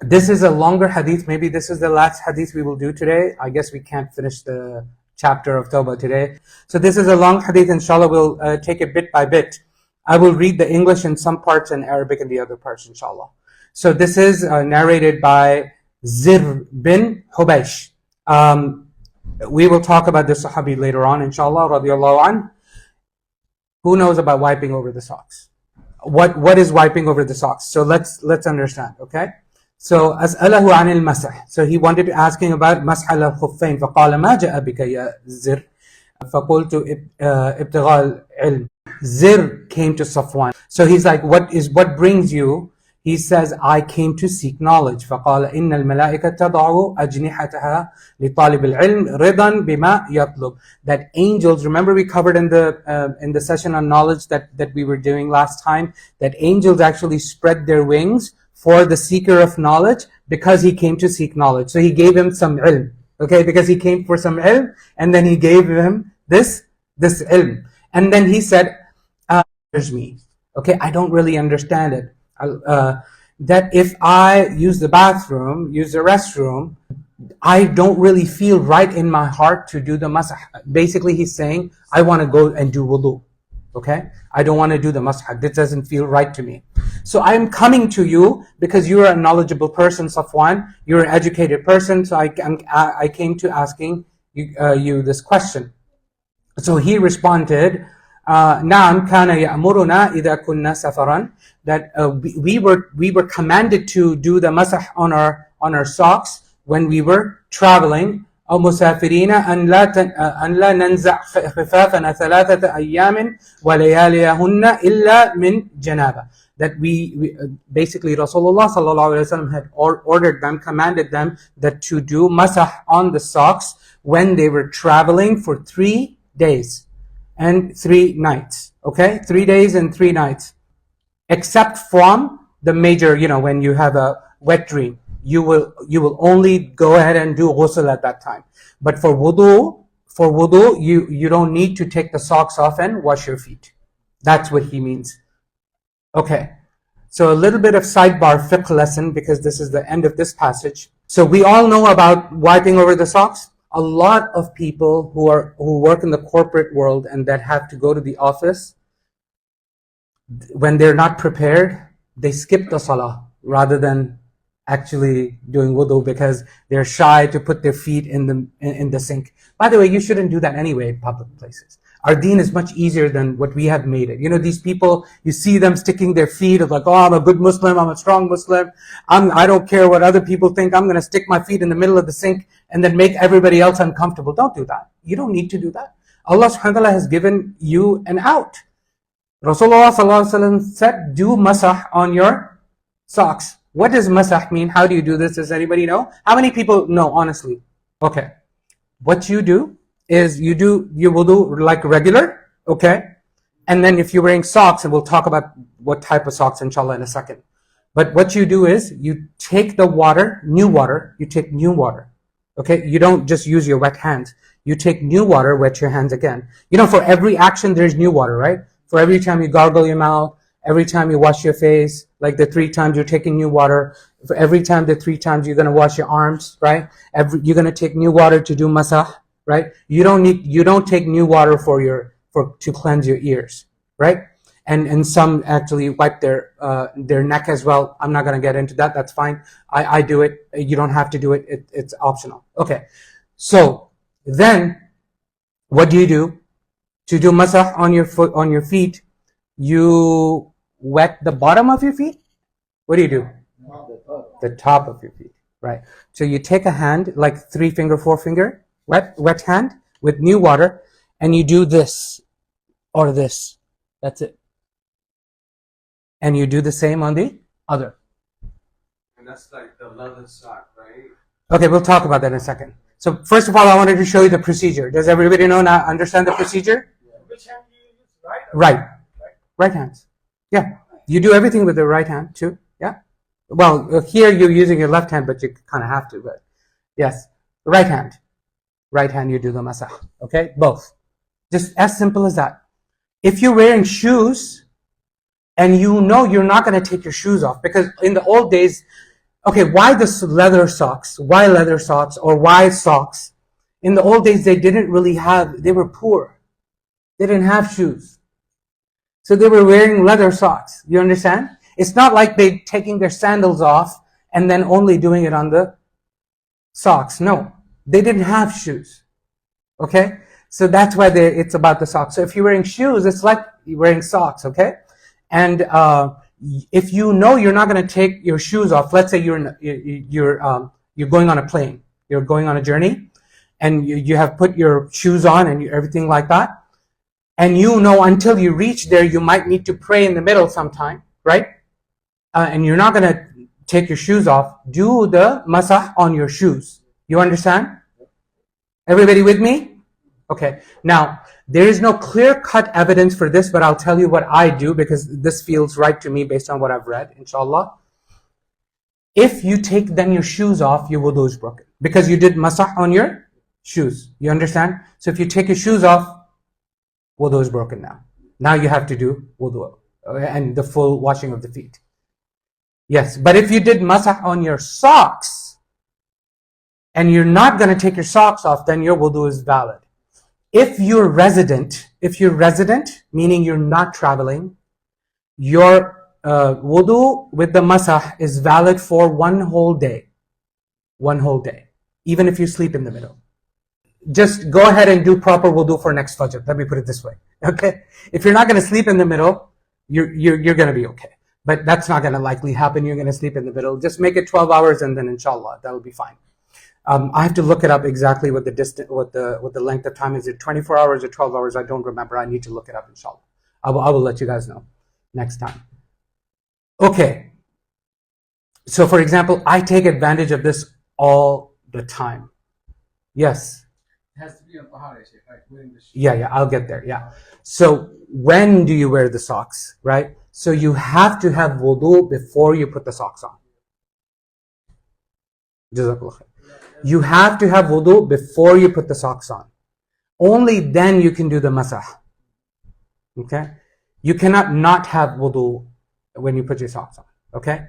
This is a longer hadith. Maybe this is the last hadith we will do today. I guess we can't finish the chapter of Tawbah today. So this is a long hadith. Inshallah, we'll take it bit by bit. I will read the English in some parts and Arabic in the other parts, inshallah. So this is narrated by Zir bin Hubaysh. We will talk about this Sahabi later on, inshallah, radiallahu anh. Who knows about wiping over the socks? What is wiping over the socks? So let's understand, okay? So أسأله عن المسح. So he wanted to ask him about مسح al-khuffayn. فقال ما جاء بك يا زر. فقلت ابتغاء العلم. Zir came to Safwan. So he's like, what brings you? He says, I came to seek knowledge. فقال إن الملائكة تضع أجنحتها لطالب العلم رضا بما يطلب. That angels, remember we covered in the session on knowledge that we were doing last time, that angels actually spread their wings for the seeker of knowledge because he came to seek knowledge. So he gave him some ilm, okay, because he came for some ilm, and then he gave him this ilm. And then he said, me, okay, I don't really understand it. That if I use the bathroom, use the restroom, I don't really feel right in my heart to do the masah. Basically, he's saying, I want to go and do wudu. Okay? I don't want to do the masah. This doesn't feel right to me. So I'm coming to you because you're a knowledgeable person, Safwan. You're an educated person. So I came to asking you this question. So he responded, نعم كان يأمرنا إذا كنا سفرا, that we were commanded to do the masah on our socks when we were traveling. أو مسافرين أن لا ننزع خفافنا ثلاثة أيام ولياليهن إلا من جنابة. That we basically Rasulullah sallallahu alaihi wasallam had ordered them, commanded them that to do masah on the socks when they were traveling for 3 days and 3 nights. Okay, 3 days and 3 nights, except from the major, when you have a wet dream, you will only go ahead and do ghusl at that time. But for wudu, you don't need to take the socks off and wash your feet. That's what he means. Okay, so a little bit of sidebar fiqh lesson, because this is the end of this passage. So we all know about wiping over the socks. A lot of people who work in the corporate world and that have to go to the office, when they're not prepared, they skip the salah rather than actually doing wudu because they're shy to put their feet in the sink. By the way, you shouldn't do that anyway in public places. Our deen is much easier than what we have made it. These people, you see them sticking their feet of like, oh, I'm a good Muslim, I'm a strong Muslim, I don't care what other people think, I'm going to stick my feet in the middle of the sink and then make everybody else uncomfortable. Don't do that. You don't need to do that. Allah subhanahu wa ta'ala has given you an out. Rasulullah sallallahu alaihi wasallam said, do masah on your socks. What does masah mean? How do you do this? Does anybody know? How many people know, honestly? Okay. What you do is you will do like regular, okay? And then if you're wearing socks, and we'll talk about what type of socks inshallah in a second. But what you do is you take the water, you take new water. Okay? You don't just use your wet hands. You take new water, wet your hands again. For every action there's new water, right? For every time you gargle your mouth, every time you wash your face, like the 3 times you're taking new water, for every time the 3 times you're going to wash your arms, right? You're going to take new water to do masah, right? You don't take new water to cleanse your ears, right? And some actually wipe their neck as well. I'm not going to get into that. That's fine. I do it. You don't have to do it. It's optional. Okay. So then what do you do? To do masah on your feet, you wet the bottom of your feet. What do you do? The top of your feet, right? So you take a hand, like 3 finger, 4 finger, wet hand with new water, and you do this or this. That's it. And you do the same on the other. And that's like the leather sock, right? Okay, we'll talk about that in a second. So first of all, I wanted to show you the procedure. Does everybody understand the procedure? Which hand do you use? Right. Right hands. Yeah. You do everything with the right hand too. Yeah. Well, here you're using your left hand, but you kind of have to. But yes, right hand. Right hand, you do the masah. Okay, both. Just as simple as that. If you're wearing shoes and you're not going to take your shoes off, because in the old days, Okay, why this leather socks? Why leather socks or why socks? In the old days, they didn't really have, they were poor. They didn't have shoes. So they were wearing leather socks. You understand? It's not like they taking their sandals off and then only doing it on the socks. No, they didn't have shoes. Okay? So that's why it's about the socks. So if you're wearing shoes, it's like you're wearing socks, okay? And if you know you're not going to take your shoes off, let's say you're going on a plane, you're going on a journey, and you have put your shoes on and everything like that, and you know until you reach there, you might need to pray in the middle sometime, right? And you're not going to take your shoes off. Do the masah on your shoes. You understand? Everybody with me? Okay. Now, there is no clear-cut evidence for this, but I'll tell you what I do because this feels right to me based on what I've read, inshallah. If you take then your shoes off, your wudu is broken because you did masah on your shoes. You understand? So if you take your shoes off, wudu is broken now. Now you have to do wudu and the full washing of the feet. Yes, but if you did masah on your socks and you're not going to take your socks off, then your wudu is valid. If you're resident, meaning you're not traveling, your wudu with the masah is valid for one whole day. One whole day. Even if you sleep in the middle. Just go ahead and do proper wudu for next fajr. Let me put it this way. Okay? If you're not going to sleep in the middle, you're going to be okay. But that's not going to likely happen. You're going to sleep in the middle. Just make it 12 hours and then inshallah, that will be fine. I have to look it up exactly what the length of time is. It 24 hours or 12 hours? I don't remember. I need to look it up, inshallah. I will let you guys know next time. Okay. So for example, I take advantage of this all the time. Yes. It has to be on tahara, like wearing the shoes. Yeah, I'll get there. Yeah. So when do you wear the socks, right? So you have to have wudu before you put the socks on. Jazakallah khair. You have to have wudu before you put the socks on. Only then you can do the masah. Okay? You cannot not have wudu when you put your socks on. Okay?